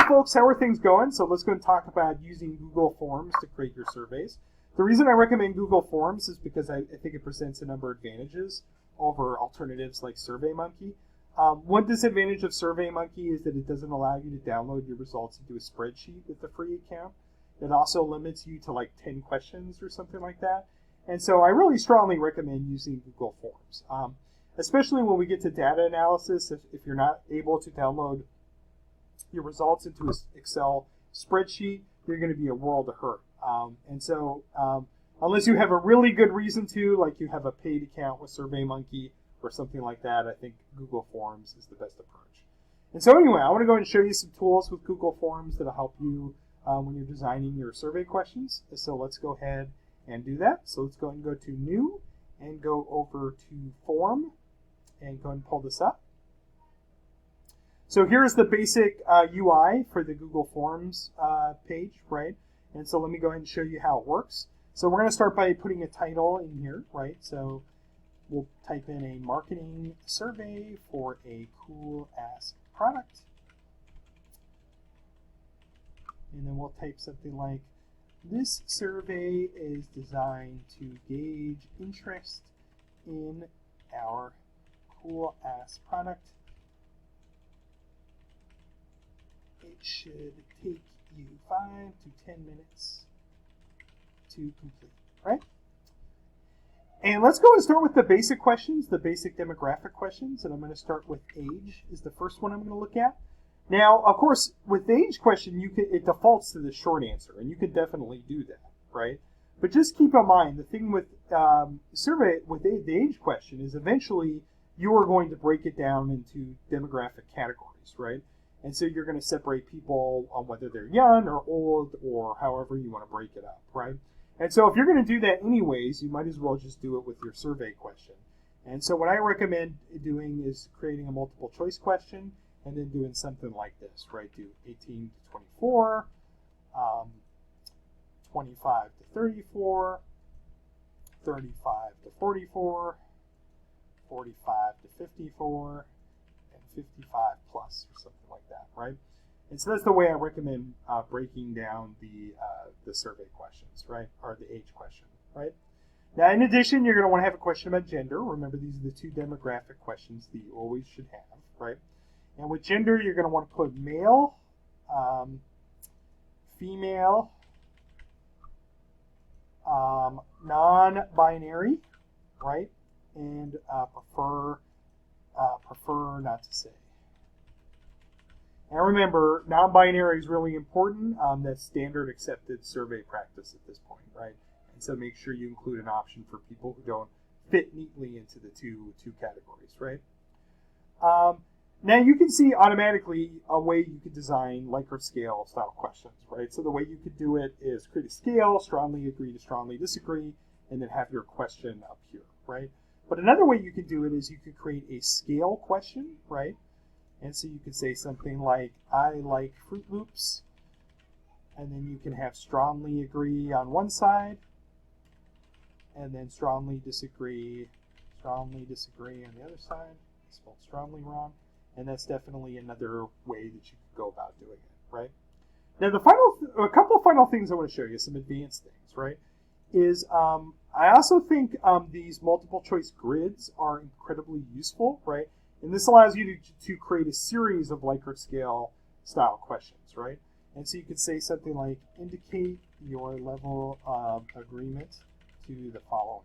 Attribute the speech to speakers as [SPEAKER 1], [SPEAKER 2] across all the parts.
[SPEAKER 1] folks, how are things going? So let's go and talk about using Google Forms to create your surveys. The reason I recommend Google Forms is because I think it presents a number of advantages over alternatives like SurveyMonkey. One disadvantage of SurveyMonkey is that it doesn't allow you to download your results into a spreadsheet with the free account. It also limits you to like 10 questions or something like that. And so I really strongly recommend using Google Forms, especially when we get to data analysis. If you're not able to download your results into an Excel spreadsheet, you're going to be a world of hurt. And so unless you have a really good reason to, like you have a paid account with SurveyMonkey or something like that, I think Google Forms is the best approach. And so anyway, I want to go and show you some tools with Google Forms that'll help you when you're designing your survey questions. So let's go ahead and do that. So let's go and go to New and go over to Form and go and pull this up. So here's the basic UI for the Google Forms page, right? And so let me go ahead and show you how it works. So we're going to start by putting a title in here, right? So we'll type in a marketing survey for a cool ass product. And then we'll type something like, this survey is designed to gauge interest in our cool ass product. It should take you 5 to 10 minutes to complete, right? And let's go and start with the basic questions, the basic demographic questions. And I'm going to start with age is the first one I'm going to look at. Now, of course, with the age question, it defaults to the short answer, and you can definitely do that, right? But just keep in mind, the thing with survey with the age question is eventually you are going to break it down into demographic categories, right? And so you're going to separate people on whether they're young or old or however you want to break it up, right? And so if you're going to do that anyways, you might as well just do it with your survey question. And so what I recommend doing is creating a multiple choice question and then doing something like this, right? Do 18 to 24, 25 to 34, 35 to 44, 45 to 54, and 55 plus, or something like that, right? And so that's the way I recommend breaking down the survey questions, right? Or the age question, right? Now, in addition, you're going to want to have a question about gender. Remember, these are the two demographic questions that you always should have, right? And with gender, you're going to want to put male, female, non-binary, right? And prefer not to say. And remember, non-binary is really important. That's standard accepted survey practice at this point, right? And so make sure you include an option for people who don't fit neatly into the two categories, right? Now you can see automatically a way you could design Likert scale style questions, right? So the way you could do it is create a scale, strongly agree to strongly disagree, and then have your question up here, right? But another way you could do it is you could create a scale question, right? And so you could say something like, I like Fruit Loops, and then you can have strongly agree on one side, and then strongly disagree on the other side. I spelled strongly wrong. And that's definitely another way that you could go about doing it, right? Now, a couple of final things I want to show you, some advanced things, right? Is I also think these multiple choice grids are incredibly useful, right? And this allows you to create a series of Likert scale style questions, right? And so you could say something like, indicate your level of agreement to the following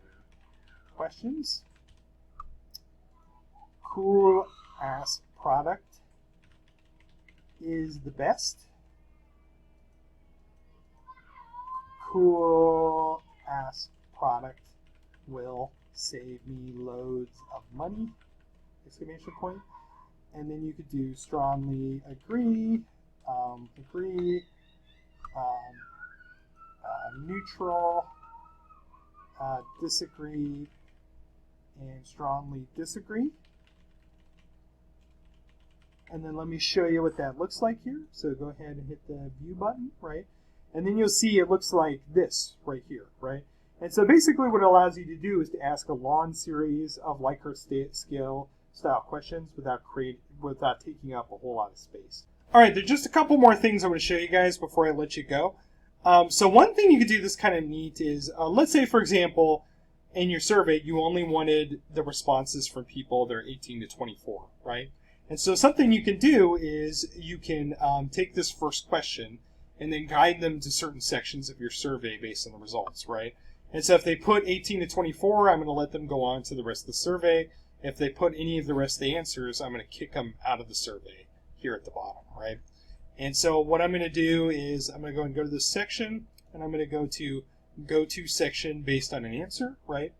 [SPEAKER 1] questions. Cool ass product is the best. Cool ass product will save me loads of money, exclamation point. And then you could do strongly agree, neutral, disagree, and strongly disagree. And then let me show you what that looks like here. So go ahead and hit the view button, right? And then you'll see it looks like this right here, right? And so basically what it allows you to do is to ask a long series of Likert scale style questions without taking up a whole lot of space. All right, there's just a couple more things I want to show you guys before I let you go. So one thing you could do that's kind of neat is, let's say, for example, in your survey, you only wanted the responses from people that are 18 to 24, right? And so something you can do is you can take this first question and then guide them to certain sections of your survey based on the results, right? And so if they put 18 to 24, I'm going to let them go on to the rest of the survey. If they put any of the rest of the answers, I'm going to kick them out of the survey here at the bottom, right? And so what I'm going to do is I'm going to go and go to this section, and I'm going to go to section based on an answer, right?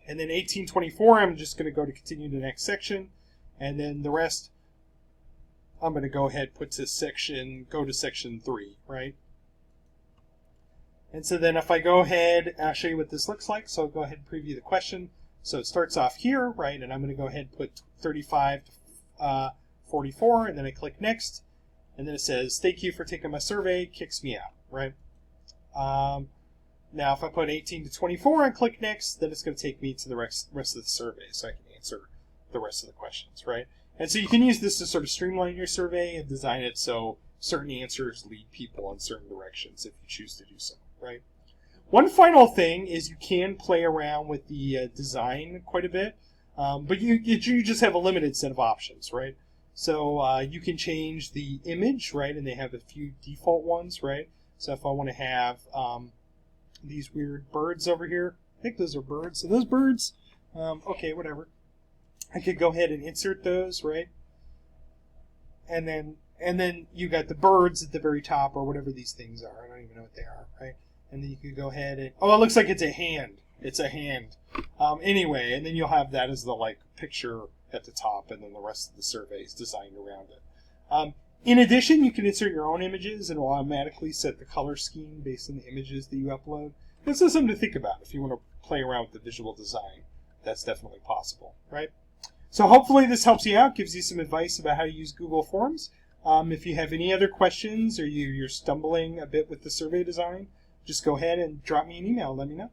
[SPEAKER 1] And then 1824, I'm just going to go to continue to the next section, and then the rest, I'm going to go ahead, go to section 3, right? And so then if I go ahead, I'll show you what this looks like. So I'll go ahead and preview the question. So it starts off here, right? And I'm going to go ahead and put 35 to 44, and then I click next. And then it says, thank you for taking my survey, kicks me out, right? Now if I put 18 to 24 and click next, then it's going to take me to the rest of the survey so I can answer the rest of the questions, right? And so you can use this to sort of streamline your survey and design it so certain answers lead people in certain directions if you choose to do so, right? One final thing is you can play around with the design quite a bit, but you just have a limited set of options, right? So you can change the image, right? And they have a few default ones, right? So if I want to have these weird birds over here, I think those are birds. So those birds, okay, whatever. I could go ahead and insert those, right? And then you got the birds at the very top, or whatever these things are. I don't even know what they are, right? And then you could go ahead and, oh, it looks like it's a hand. It's a hand. Anyway, and then you'll have that as the picture at the top, and then the rest of the survey is designed around it. In addition, you can insert your own images, and it will automatically set the color scheme based on the images that you upload. This is something to think about if you want to play around with the visual design. That's definitely possible, right? So hopefully this helps you out, gives you some advice about how to use Google Forms. If you have any other questions or you're stumbling a bit with the survey design, just go ahead and drop me an email and let me know.